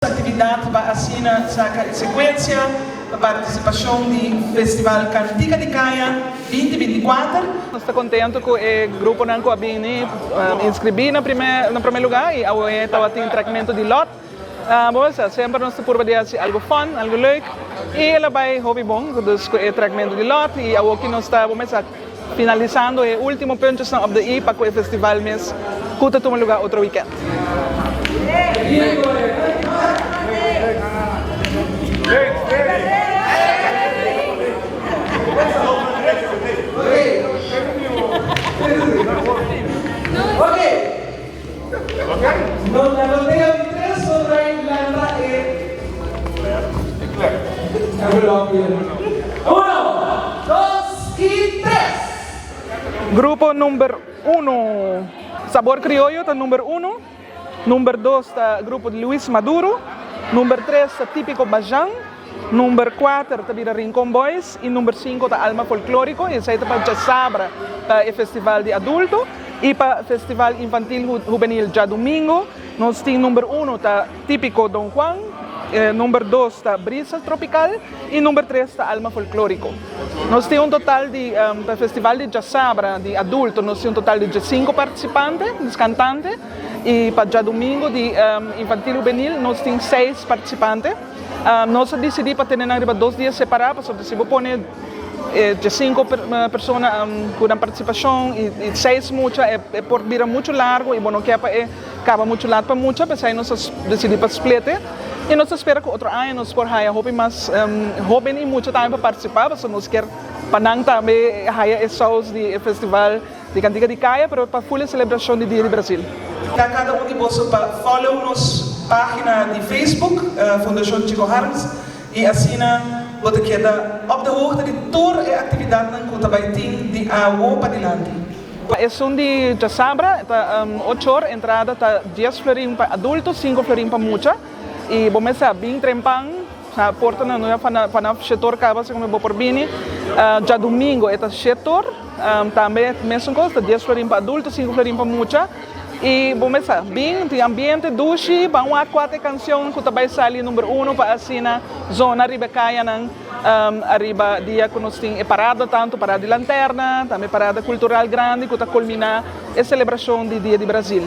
Atividade para assina saca sequência a participação do Festival Cantica de Caia 2024. Nós estamos contentes com o grupo Nanco Abini inscrevi no primeiro lugar e agora estava tendo tratamento de lot. Sempre nós estamos de algo fun, algo leuk e ela vai hobby bom, dus com o tratamento de lot e agora que nós estamos finalizando o último ponto of the E para o festival mês que está tomando lugar outro weekend. No, la lotea de tres sobre la Uno, dos y tres. Grupo número 1, Sabor Criollo, está número 1. Número 2 está grupo de Luis Maduro. Número 3 está Típico Bajan. Número 4 está Vida Rincón Boys. E número 5 está Alma Folclórico. E esse aí está para Jassabra, para o festival de adulto. E para o festival infantil juvenil já domingo. Nós temos número 1 está Típico Don Juan. Número 2 está Brisa Tropical. E número 3 está Alma Folclórico. Nós temos um total de, para o festival de Jassabra, de adulto, nós temos um total de 5 participantes, de cantantes. E para já domingo de infantil juvenil, nós temos 6 participantes. Nós decidimos para ter 2 dias separados, porque se você põe de 5 pessoas com participação e 6 muitas, é por vir muito largo e não quer acaba muito largo para muitas, mas aí nós decidimos para split. E nós esperamos que outro ano nós por haya hobby mais jovem e muito também para participar, porque nós quer panang também haya esses de festival de Cantica de Caia, para a full celebração do Dia do Brasil. Cada um de vocês para follow nos página de Facebook, Fundação Chico Harms, e assina você queda op de hoogte de toda a atividade que você vai ter de agua para adiante. É um de Jassabra, 8 horas, entrada está 10 florim para adultos, 5 florim para mucha. E vamos a bem trempang, a porta não é para o setor cava, como eu por bini. Já domingo é o setor, também mesmo coisa, 10 florim para adultos, 5 florim para mucha. E vamos a bem, tem ambiente, duche, vamos a 4 canções que também saem número 1 para assinar zona Ribecaia, arriba dia que nós temos parada tanto parada de lanterna, também parada cultural grande que está culminar a celebração do Dia do Brasil.